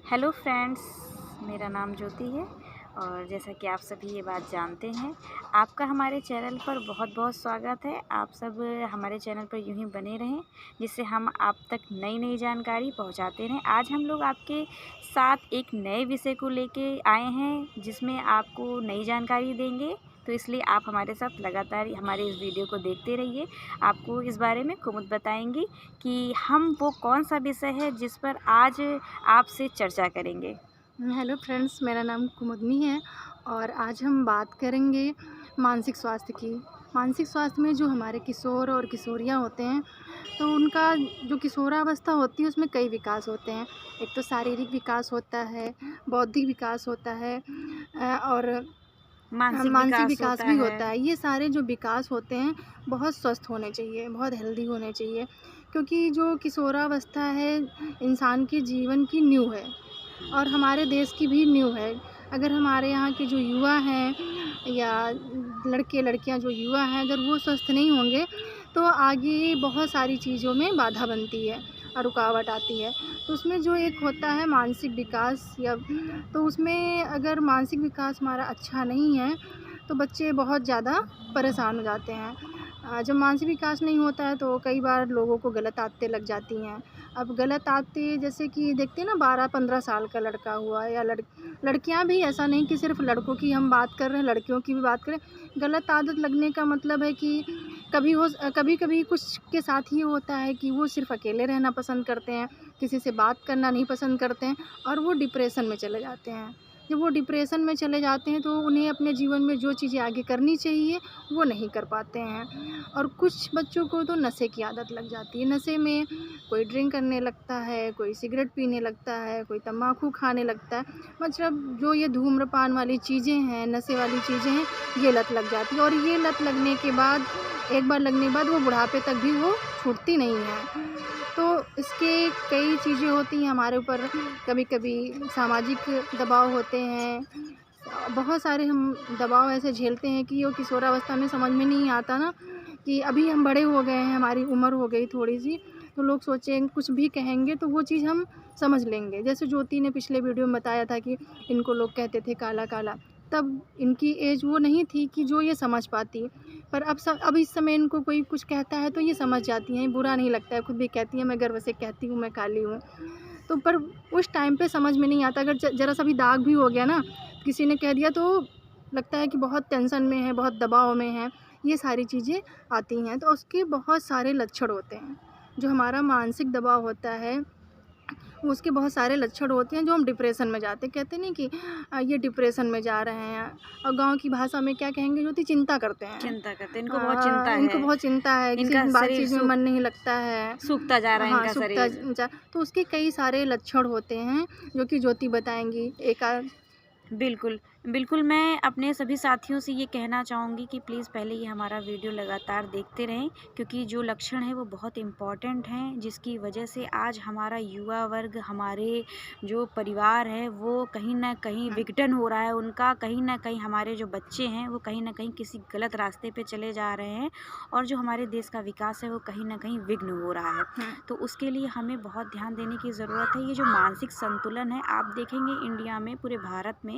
Hello friends, मेरा नाम ज्योति है और जैसा कि आप सभी ये बात जानते हैं, आपका हमारे चैनल पर बहुत बहुत स्वागत है। आप सब हमारे चैनल पर यूं ही बने रहें, जिससे हम आप तक नई नई जानकारी पहुंचाते रहें। आज हम लोग आपके साथ एक नए विषय को लेके आए हैं, जिसमें आपको नई जानकारी देंगे। तो इसलिए आप हमारे साथ लगातार हमारे इस वीडियो को देखते रहिए। आपको इस बारे में कुमुद बताएंगी कि हम वो कौन सा विषय है जिस पर आज आपसे चर्चा करेंगे। हेलो फ्रेंड्स, मेरा नाम कुमुदनी है और आज हम बात करेंगे मानसिक स्वास्थ्य की। मानसिक स्वास्थ्य में जो हमारे किशोर और किशोरियाँ होते हैं, तो उनका जो किशोरावस्था होती है उसमें कई विकास होते हैं। एक तो शारीरिक विकास होता है, बौद्धिक विकास होता है और मानसिक मानसिक विकास विकास होता भी है। होता है। ये सारे जो विकास होते हैं बहुत स्वस्थ होने चाहिए, बहुत हेल्दी होने चाहिए, क्योंकि जो किशोरावस्था है इंसान के जीवन की नींव है और हमारे देश की भी नींव है। अगर हमारे यहाँ के जो युवा हैं या लड़के लड़कियाँ जो युवा हैं, अगर वो स्वस्थ नहीं होंगे तो आगे बहुत सारी चीज़ों में बाधा बनती है और रुकावट आती है। तो उसमें जो एक होता है मानसिक विकास, या तो उसमें अगर मानसिक विकास हमारा अच्छा नहीं है तो बच्चे बहुत ज़्यादा परेशान हो जाते हैं। जब मानसिक विकास नहीं होता है तो कई बार लोगों को गलत आदतें लग जाती हैं। अब गलत आदतें जैसे कि देखते हैं ना, 12-15 साल का लड़का हुआ या लड़कियां भी, ऐसा नहीं कि सिर्फ लड़कों की हम बात कर रहे हैं, लड़कियों की भी बात करें। गलत आदत लगने का मतलब है कि कभी कभी कुछ के साथ ये होता है कि वो सिर्फ अकेले रहना पसंद करते हैं, किसी से बात करना नहीं पसंद करते हैं और वो डिप्रेशन में चले जाते हैं। जब वो डिप्रेशन में चले जाते हैं तो उन्हें अपने जीवन में जो चीज़ें आगे करनी चाहिए वो नहीं कर पाते हैं। और कुछ बच्चों को तो नशे की आदत लग जाती है। नशे में कोई ड्रिंक करने लगता है, कोई सिगरेट पीने लगता है, कोई तम्बाकू खाने लगता है। मतलब जो ये धूम्रपान वाली चीज़ें हैं, नशे वाली चीज़ें हैं, ये लत लग जाती है और ये लत लगने के बाद, एक बार लगने के बाद वो बुढ़ापे तक भी वो छूटती नहीं है। तो इसके कई चीज़ें होती हैं हमारे ऊपर। कभी कभी सामाजिक दबाव होते हैं, बहुत सारे हम दबाव ऐसे झेलते हैं कि वो किशोरावस्था में समझ में नहीं आता ना, कि अभी हम बड़े हो गए हैं, हमारी उम्र हो गई थोड़ी सी, तो लोग सोचें कुछ भी कहेंगे तो वो चीज़ हम समझ लेंगे। जैसे ज्योति ने पिछले वीडियो में बताया था कि इनको लोग कहते थे काला काला, तब इनकी एज वो नहीं थी कि जो ये समझ पाती। पर अब इस समय इनको कोई कुछ कहता है तो ये समझ जाती हैं, बुरा नहीं लगता है, खुद भी कहती हैं मैं गर्व से कहती हूँ मैं काली हूँ। तो पर उस टाइम पे समझ में नहीं आता। अगर ज़रा सा भी दाग भी हो गया ना, किसी ने कह दिया, तो लगता है कि बहुत टेंशन में है, बहुत दबाव में है। ये सारी चीज़ें आती हैं, तो उसके बहुत सारे लक्षण होते हैं। जो हमारा मानसिक दबाव होता है उसके बहुत सारे लक्षण होते हैं, जो हम डिप्रेशन में जाते हैं। कहते नहीं कि ये डिप्रेशन में जा रहे हैं, और गांव की भाषा में क्या कहेंगे, जो चिंता करते हैं। चिंता करते हैं, इनको बहुत चिंता इनको है। बहुत चिंता है, किसी इनका बात शरीर चीज़ में मन नहीं लगता है। सूखता जा रहा है, हाँ, इनका सूखता शरीर। तो उसके कई सारे लक्षण होते हैं जो कि ज्योति बताएंगी। एक बिल्कुल, बिल्कुल, मैं अपने सभी साथियों से ये कहना चाहूँगी कि प्लीज़ पहले ये हमारा वीडियो लगातार देखते रहें, क्योंकि जो लक्षण हैं वो बहुत इम्पॉर्टेंट हैं, जिसकी वजह से आज हमारा युवा वर्ग, हमारे जो परिवार है वो कहीं न कहीं विघटन हो रहा है उनका। कहीं न कहीं हमारे जो बच्चे हैं वो कहीं न कहीं किसी गलत रास्ते पे चले जा रहे हैं और जो हमारे देश का विकास है वो कहीं न कहीं विघ्न हो रहा है। तो उसके लिए हमें बहुत ध्यान देने की ज़रूरत है। ये जो मानसिक संतुलन है, आप देखेंगे इंडिया में, पूरे भारत में,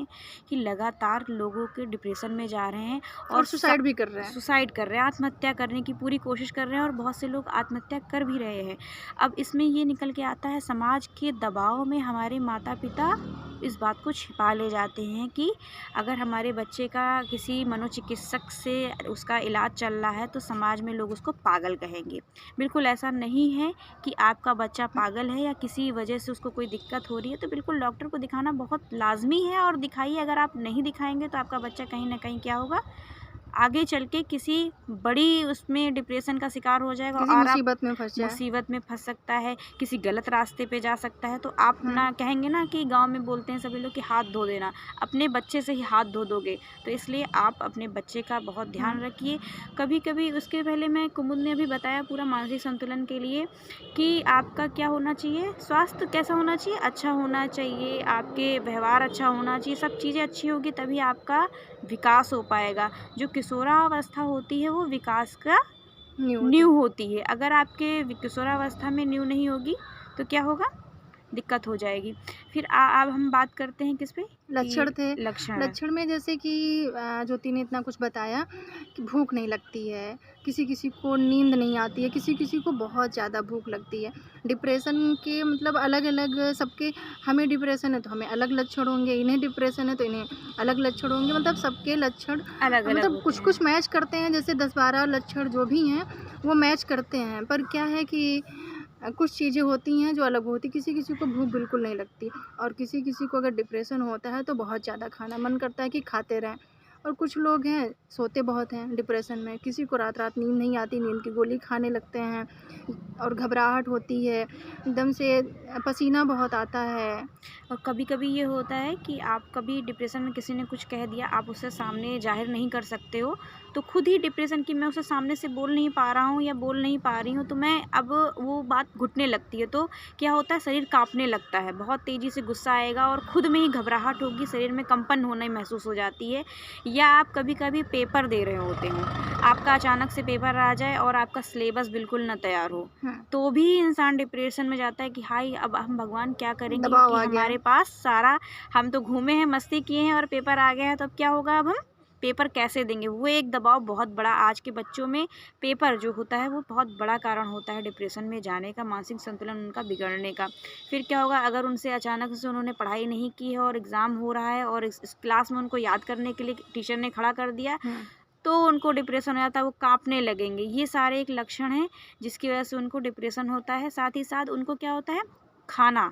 कि लगातार लोगों के डिप्रेशन में जा रहे हैं और सुसाइड भी कर रहे हैं। सुसाइड कर रहे हैं, आत्महत्या करने की पूरी कोशिश कर रहे हैं और बहुत से लोग आत्महत्या कर भी रहे हैं। अब इसमें ये निकल के आता है, समाज के दबाव में हमारे माता पिता इस बात को छिपा ले जाते हैं कि अगर हमारे बच्चे का किसी मनोचिकित्सक से उसका इलाज चल रहा है तो समाज में लोग उसको पागल कहेंगे। बिल्कुल ऐसा नहीं है कि आपका बच्चा पागल है या किसी वजह से उसको कोई दिक्कत हो रही है तो बिल्कुल डॉक्टर को दिखाना बहुत लाजमी है, और दिखाइए। अगर आप नहीं दिखाएंगे तो आपका बच्चा कहीं ना कहीं क्या होगा, आगे चल के किसी बड़ी उसमें डिप्रेशन का शिकार हो जाएगा किसी और आप मुसीबत में फंस जाए। मुसीबत में फंस सकता है, किसी गलत रास्ते पे जा सकता है। तो आप ना कहेंगे ना कि गांव में बोलते हैं सभी लोग कि हाथ धो देना, अपने बच्चे से ही हाथ धो दोगे। तो इसलिए आप अपने बच्चे का बहुत ध्यान रखिए। कभी कभी उसके पहले मैं कुमुद ने अभी बताया पूरा मानसिक संतुलन के लिए कि आपका क्या होना चाहिए, स्वास्थ्य कैसा होना चाहिए, अच्छा होना चाहिए, आपके व्यवहार अच्छा होना चाहिए, सब चीज़ें अच्छी होगी तभी आपका विकास हो पाएगा। जो किशोरावस्था होती है वो विकास का नींव होती है। अगर आपके किशोरावस्था में नींव नहीं होगी तो क्या होगा, दिक्कत हो जाएगी। फिर अब हम बात करते हैं किस पे, लक्षण थे। कि लक्षण। लक्षण में जैसे कि ज्योति ने इतना कुछ बताया कि भूख नहीं लगती है, किसी-किसी को नींद नहीं आती है, किसी-किसी को बहुत ज़्यादा भूख लगती है। डिप्रेशन के मतलब अलग-अलग सबके, हमें डिप्रेशन है तो हमें अलग लक्षण होंगे, इन्हें डिप्रेशन है तो इन्हें अलग लक्षण होंगे, मतलब सबके लक्षण अलग-अलग मतलब होते हैं। कुछ-कुछ मैच करते हैं, जैसे 10-12 लक्षण जो भी हैं, वो मैच करते हैं। पर क्या है कि कुछ चीज़ें होती हैं जो अलग होती, किसी-किसी को भूख बिल्कुल नहीं लगती और किसी-किसी को अगर डिप्रेशन होता है तो बहुत ज़्यादा खाना मन करता है कि खाते रहें। और कुछ लोग हैं सोते बहुत हैं डिप्रेशन में, किसी को रात-रात नींद नहीं आती, नींद की गोली खाने लगते हैं और घबराहट होती है, एकदम से पसीना बहुत आता है। और कभी-कभी ये होता है कि आप कभी डिप्रेशन में किसी ने कुछ कह दिया, आप उससे सामने ज़ाहिर नहीं कर सकते हो, तो खुद ही डिप्रेशन कि मैं उसे सामने से बोल नहीं पा रहा हूँ या बोल नहीं पा रही हूँ, तो मैं अब वो बात घुटने लगती है। तो क्या होता है, शरीर काँपने लगता है, बहुत तेज़ी से गुस्सा आएगा और खुद में ही घबराहट होगी, शरीर में कंपन होना महसूस हो जाती है। या आप कभी-कभी पेपर दे रहे होते हो, आपका अचानक से पेपर आ जाए और आपका सिलेबस बिल्कुल ना तैयार हो, हाँ, तो भी इंसान डिप्रेशन में जाता है कि हाय अब हम भगवान क्या करेंगे दबाव कि आ गया। हमारे पास सारा, हम तो घूमे हैं, मस्ती किए हैं और पेपर आ गया है, तो अब क्या होगा, अब हम पेपर कैसे देंगे। वो एक दबाव बहुत बड़ा आज के बच्चों में, पेपर जो होता है वो बहुत बड़ा कारण होता है डिप्रेशन में जाने का, मानसिक संतुलन उनका बिगड़ने का। फिर क्या होगा, अगर उनसे अचानक से उन्होंने पढ़ाई नहीं की है और एग्ज़ाम हो रहा है और इस क्लास में उनको याद करने के लिए टीचर ने खड़ा कर दिया, हाँ, तो उनको डिप्रेशन हो जाता है, वो काँपने लगेंगे। ये सारे एक लक्षण हैं जिसकी वजह से उनको डिप्रेशन होता है। साथ ही साथ उनको क्या होता है, खाना,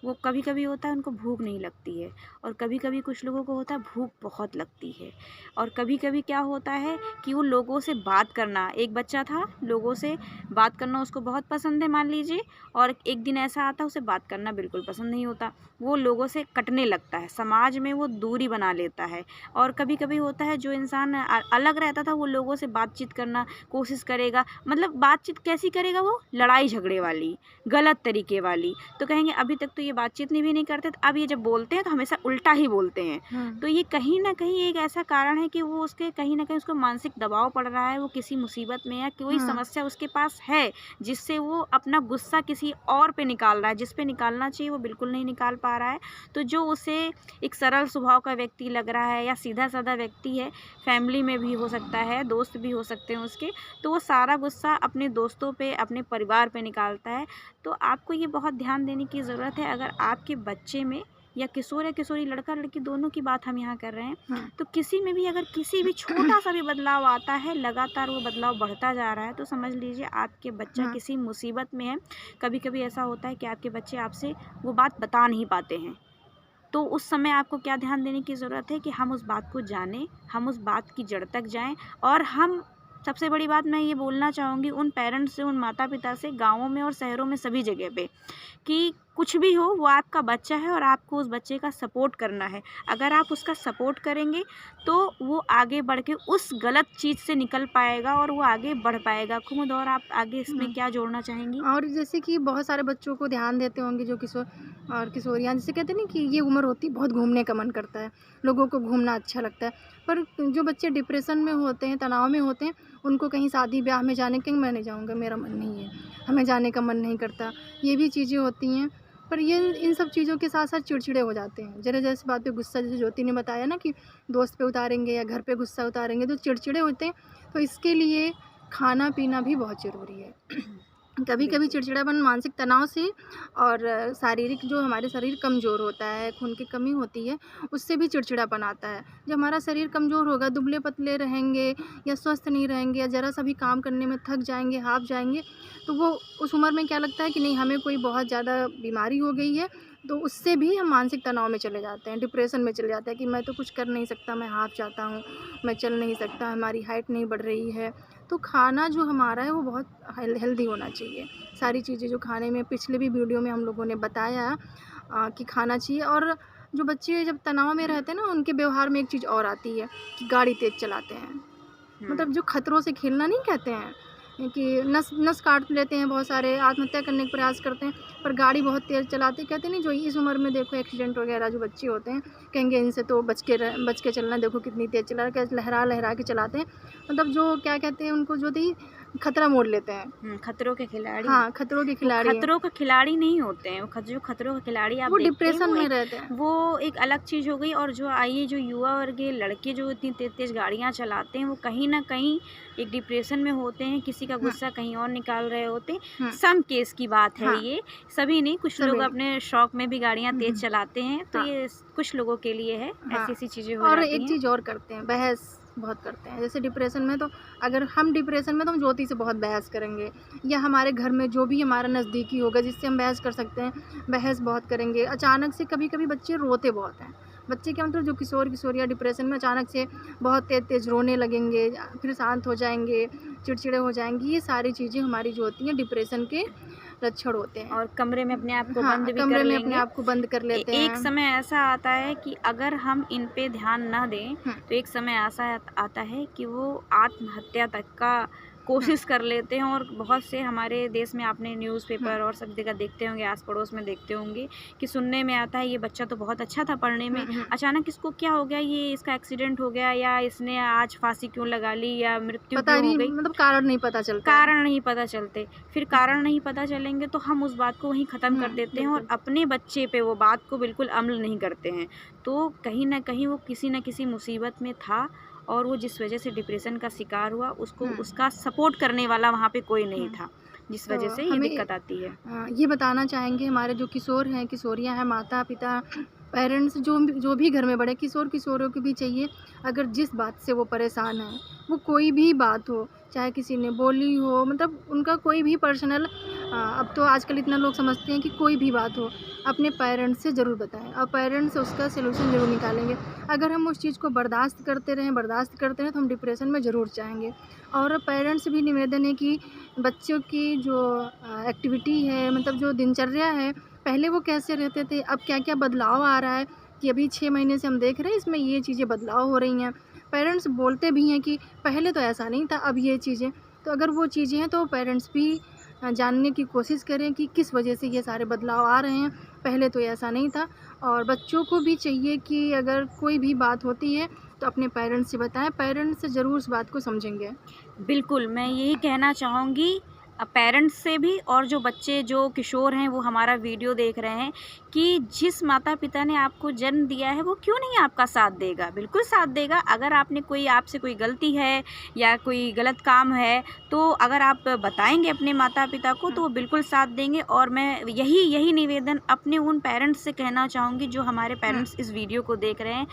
वो कभी-कभी होता है उनको भूख नहीं लगती है और कभी-कभी कुछ लोगों को होता है भूख बहुत लगती है। और कभी-कभी क्या होता है कि वो लोगों से बात करना, एक बच्चा था, लोगों से बात करना उसको बहुत पसंद है मान लीजिए, और एक दिन ऐसा आता है उसे बात करना बिल्कुल पसंद नहीं होता। वो लोगों से कटने लगता है, समाज में वो दूरी बना लेता है। और कभी-कभी होता है जो इंसान अलग रहता था वो लोगों से बातचीत करना कोशिश करेगा, मतलब बातचीत कैसी करेगा वो, लड़ाई झगड़े वाली, गलत तरीके वाली। तो कहेंगे अभी तक तो ये बातचीत भी नहीं करते थे, अब ये जब बोलते हैं तो हमेशा उल्टा ही बोलते हैं। हाँ, तो ये कहीं न कहीं एक ऐसा कारण है कि वो उसके कहीं न कहीं उसको मानसिक दबाव पड़ रहा है, वो किसी मुसीबत में या कोई हाँ, समस्या उसके पास है, जिससे वो अपना गुस्सा किसी और पे निकाल रहा है, जिस पे निकालना चाहिए वो बिल्कुल नहीं निकाल पा रहा है। तो जो उसे एक सरल स्वभाव का व्यक्ति लग रहा है या सीधा-साधा व्यक्ति है, फैमिली में भी हो सकता है, दोस्त भी हो सकते हैं उसके, तो वो सारा गुस्सा अपने दोस्तों पे, अपने परिवार पे निकालता है। तो आपको ये बहुत ध्यान देने की ज़रूरत है, अगर आपके बच्चे में या किशोर या किशोरी, लड़का-लड़की दोनों की बात हम यहाँ कर रहे हैं, हाँ, तो किसी में भी अगर किसी भी छोटा-सा भी बदलाव आता है, लगातार वो बदलाव बढ़ता जा रहा है, तो समझ लीजिए आपके बच्चा हाँ, किसी मुसीबत में है। कभी-कभी ऐसा होता है कि आपके बच्चे आपसे वो बात बता नहीं पाते हैं। तो उस समय आपको क्या ध्यान देने की ज़रूरत है कि हम उस बात को जानें, हम उस बात की जड़ तक जाएँ और हम, सबसे बड़ी बात मैं ये बोलना चाहूँगी उन पेरेंट्स से, उन माता-पिता से, गाँवों में और शहरों में सभी जगह पे, कि कुछ भी हो वो आपका बच्चा है और आपको उस बच्चे का सपोर्ट करना है। अगर आप उसका सपोर्ट करेंगे तो वो आगे बढ़ के उस गलत चीज़ से निकल पाएगा और वो आगे बढ़ पाएगा। कुमुद, और आप आगे इसमें हाँ। क्या जोड़ना चाहेंगी? और जैसे कि बहुत सारे बच्चों को ध्यान देते होंगे जो किशोर और किशोरियाँ, जिसे कहते हैं ना कि ये उम्र होती है बहुत घूमने का मन करता है, लोगों को घूमना अच्छा लगता है। पर जो बच्चे डिप्रेशन में होते हैं, तनाव में होते हैं, उनको कहीं शादी ब्याह में जाने के, मैं नहीं जाऊँगा, मेरा मन नहीं है, हमें जाने का मन नहीं करता, ये भी चीज़ें होती हैं। पर ये इन सब चीज़ों के साथ साथ चिड़चिड़े हो जाते हैं, ज़रा-ज़रा सी बात पे गुस्सा, जैसे ज्योति ने बताया ना कि दोस्त पे उतारेंगे या घर पे गुस्सा उतारेंगे तो चिड़चिड़े होते हैं। तो इसके लिए खाना पीना भी बहुत ज़रूरी है। कभी-कभी बिल्कुल। चिड़चिड़ापन मानसिक तनाव से और शारीरिक, जो हमारे शरीर कमज़ोर होता है, खून की कमी होती है, उससे भी चिड़चिड़ापन आता है। जब हमारा शरीर कमज़ोर होगा, दुबले-पतले रहेंगे या स्वस्थ नहीं रहेंगे या ज़रा-सा भी काम करने में थक जाएँगे, हाँफ जाएँगे, तो वो उस उम्र में क्या लगता है कि नहीं, हमें कोई बहुत ज़्यादा बीमारी हो गई है, तो उससे भी हम मानसिक तनाव में चले जाते हैं, डिप्रेशन में चले जाते हैं कि मैं तो कुछ कर नहीं सकता, मैं हाँफ जाता हूँ, मैं चल नहीं सकता, हमारी हाइट नहीं बढ़ रही है। तो खाना जो हमारा है वो बहुत हेल्दी होना चाहिए। सारी चीज़ें जो खाने में, पिछले भी वीडियो में हम लोगों ने बताया कि खाना चाहिए। और जो बच्चे जब तनाव में रहते हैं ना, उनके व्यवहार में एक चीज़ और आती है कि गाड़ी तेज़ चलाते हैं। हुँ। मतलब जो खतरों से खेलना नहीं कहते हैं कि नस नस काट लेते हैं, बहुत सारे आत्महत्या करने का प्रयास करते हैं, पर गाड़ी बहुत तेज़ चलाते हैं। कहते नहीं, जो इस उम्र में देखो एक्सीडेंट वगैरह जो बच्चे होते हैं, कहेंगे इनसे तो बच के चलना, देखो कितनी तेज़ चला, कैसे लहरा-लहरा के चलाते हैं। मतलब जो क्या कहते हैं उनको, जो थी खतरा मोड़ लेते हैं। खतरों के खिलाड़ी। हाँ, खतरों के खिलाड़ी हैं। खतरों का खिलाड़ी नहीं होते हैं, वो जो खतरों के खिलाड़ी आप वो देखते हैं डिप्रेशन में रहते हैं। वो एक अलग चीज़ हो गई। और जो आइए जो युवा वर्ग के लड़के जो इतनी तेज गाड़ियाँ चलाते हैं, वो कहीं ना कहीं एक डिप्रेशन में होते हैं, किसी का गुस्सा कहीं और निकाल रहे होते हैं। सम केस की बात है। हाँ। ये सभी नहीं, कुछ लोग अपने शौक में भी गाड़ियाँ तेज चलाते हैं, तो हाँ। ये कुछ लोगों के लिए है। हाँ। ऐसी ऐसी चीज़ें हो और जाती एक हैं। चीज़ और करते हैं, बहस बहुत करते हैं। जैसे डिप्रेशन में तो अगर हम डिप्रेशन में तो हम ज्योति से बहुत बहस करेंगे, या हमारे घर में जो भी हमारा नज़दीकी होगा जिससे हम बहस कर सकते हैं, बहस बहुत करेंगे। अचानक से कभी-कभी बच्चे रोते बहुत हैं। बच्चे क्या मतलब जो किशोर किशोरियाँ डिप्रेशन में अचानक से बहुत तेज़ रोने लगेंगे, फिर शांत हो जाएँगे, चिड़चिड़े हो जाएँगी। ये सारी चीज़ें हमारी जो होती हैं डिप्रेशन के लक्षण होते हैं। और कमरे में अपने आप को हाँ, बंद भी कमरे कर में अपने लेंगे। आप को बंद कर लेते हैं। एक समय ऐसा आता है कि अगर हम इन पे ध्यान न दें, तो एक समय ऐसा आता है कि वो आत्महत्या तक का कोशिश कर लेते हैं। और बहुत से हमारे देश में आपने न्यूज़पेपर और सब जगह देखते होंगे, आस पड़ोस में देखते होंगे कि सुनने में आता है ये बच्चा तो बहुत अच्छा था पढ़ने में, अचानक इसको क्या हो गया, ये इसका एक्सीडेंट हो गया, या इसने आज फांसी क्यों लगा ली, या मृत्यु पता क्यों हो नहीं, गई। मतलब कारण नहीं पता चलता। कारण नहीं पता चलते। फिर कारण नहीं पता चलेंगे तो हम उस बात को वहीं ख़त्म कर देते हैं और अपने बच्चे पे वो बात को बिल्कुल अमल नहीं करते हैं। तो कहीं न कहीं वो किसी न किसी मुसीबत में था, और वो जिस वजह से डिप्रेशन का शिकार हुआ, उसको उसका सपोर्ट करने वाला वहाँ पे कोई नहीं था, जिस वजह से ये दिक्कत आती है। ये बताना चाहेंगे हमारे जो किशोर हैं, किशोरियाँ हैं, माता-पिता, पेरेंट्स जो भी घर में बड़े किशोर किशोरियों को भी चाहिए, अगर जिस बात से वो परेशान हैं, वो कोई भी बात हो, चाहे किसी ने बोली हो, मतलब उनका कोई भी पर्सनल, अब तो आजकल इतना लोग समझते हैं कि कोई भी बात हो, अपने पेरेंट्स से ज़रूर बताएं और पेरेंट्स उसका सलूशन ज़रूर निकालेंगे। अगर हम उस चीज़ को बर्दाश्त करते रहें तो हम डिप्रेशन में ज़रूर जाएंगे। और पेरेंट्स से भी निवेदन है कि बच्चों की जो एक्टिविटी है, मतलब जो दिनचर्या है, पहले वो कैसे रहते थे, अब क्या-क्या बदलाव आ रहा है कि अभी 6 महीने से हम देख रहे हैं इसमें ये चीज़ें बदलाव हो रही हैं। पेरेंट्स बोलते भी हैं कि पहले तो ऐसा नहीं था, अब ये चीज़ें, तो अगर वो चीज़ें हैं तो पेरेंट्स भी जानने की कोशिश करें कि किस वजह से ये सारे बदलाव आ रहे हैं, पहले तो ऐसा नहीं था। और बच्चों को भी चाहिए कि अगर कोई भी बात होती है तो अपने पेरेंट्स से बताएं, पेरेंट्स ज़रूर उस बात को समझेंगे। बिल्कुल, मैं यही कहना चाहूँगी पेरेंट्स से भी, और जो बच्चे जो किशोर हैं वो हमारा वीडियो देख रहे हैं, कि जिस माता-पिता ने आपको जन्म दिया है वो क्यों नहीं आपका साथ देगा, बिल्कुल साथ देगा। अगर आपसे कोई गलती है या कोई गलत काम है, तो अगर आप बताएँगे अपने माता-पिता को तो वो बिल्कुल साथ देंगे। और मैं यही निवेदन अपने उन पेरेंट्स से कहना चाहूँगी जो हमारे पेरेंट्स इस वीडियो को देख रहे हैं।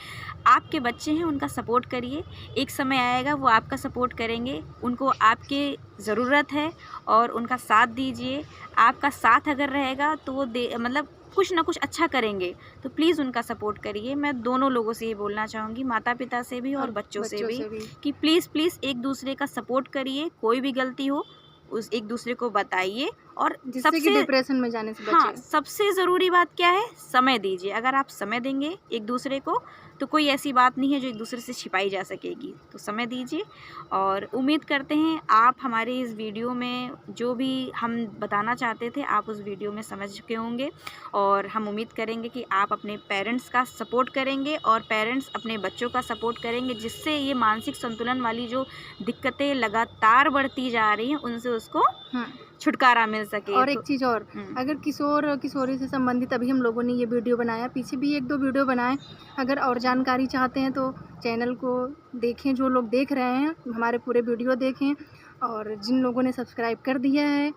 आपके बच्चे हैं, उनका सपोर्ट करिए, एक समय आएगा वो आपका सपोर्ट करेंगे, उनको आपकी ज़रूरत है और उनका साथ दीजिए। आपका साथ अगर रहेगा तो वो मतलब कुछ ना कुछ अच्छा करेंगे, तो प्लीज़ उनका सपोर्ट करिए। मैं दोनों लोगों से ये बोलना चाहूँगी, माता-पिता से भी और बच्चों से भी, कि प्लीज़ एक दूसरे का सपोर्ट करिए। कोई भी गलती हो उस एक दूसरे को बताइए, और जिससे कि डिप्रेशन में जाने से बचें। हाँ, सबसे ज़रूरी बात क्या है, समय दीजिए। अगर आप समय देंगे एक दूसरे को तो कोई ऐसी बात नहीं है जो एक दूसरे से छिपाई जा सकेगी, तो समय दीजिए। और उम्मीद करते हैं आप हमारे इस वीडियो में जो भी हम बताना चाहते थे आप उस वीडियो में समझ चुके होंगे, और हम उम्मीद करेंगे कि आप अपने पेरेंट्स का सपोर्ट करेंगे और पेरेंट्स अपने बच्चों का सपोर्ट करेंगे, जिससे ये मानसिक संतुलन वाली जो दिक्कतें लगातार बढ़ती जा रही हैं उनसे उसको छुटकारा मिल सके। और एक चीज़ और, अगर किशोर और किशोरी से संबंधित अभी हम लोगों ने ये वीडियो बनाया, पीछे भी 1-2 वीडियो बनाए, अगर और जानकारी चाहते हैं तो चैनल को देखें, जो लोग देख रहे हैं हमारे पूरे वीडियो देखें। और जिन लोगों ने सब्सक्राइब कर दिया है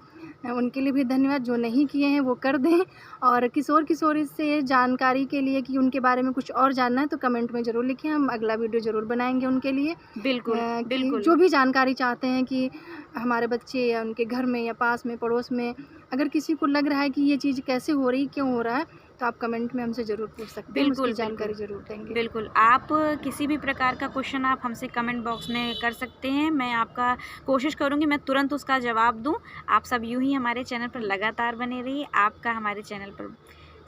उनके लिए भी धन्यवाद, जो नहीं किए हैं वो कर दें। और किशोर किशोरी से जानकारी के लिए कि उनके बारे में कुछ और जानना है तो कमेंट में ज़रूर लिखें, हम अगला वीडियो ज़रूर बनाएंगे उनके लिए। बिल्कुल जो भी जानकारी चाहते हैं कि हमारे बच्चे या उनके घर में या पास में पड़ोस में अगर किसी को लग रहा है कि ये चीज़ कैसे हो रही, क्यों हो रहा है, तो आप कमेंट में हमसे ज़रूर पूछ सकते हैं, उसकी जानकारी ज़रूर देंगे। बिल्कुल, आप किसी भी प्रकार का क्वेश्चन आप हमसे कमेंट बॉक्स में कर सकते हैं, मैं आपका कोशिश करूँगी मैं तुरंत उसका जवाब दूँ। आप सब यूँ ही हमारे चैनल पर लगातार बने रहिए। आपका हमारे चैनल पर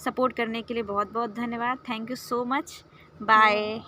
सपोर्ट करने के लिए बहुत बहुत धन्यवाद। Thank you so much. Bye.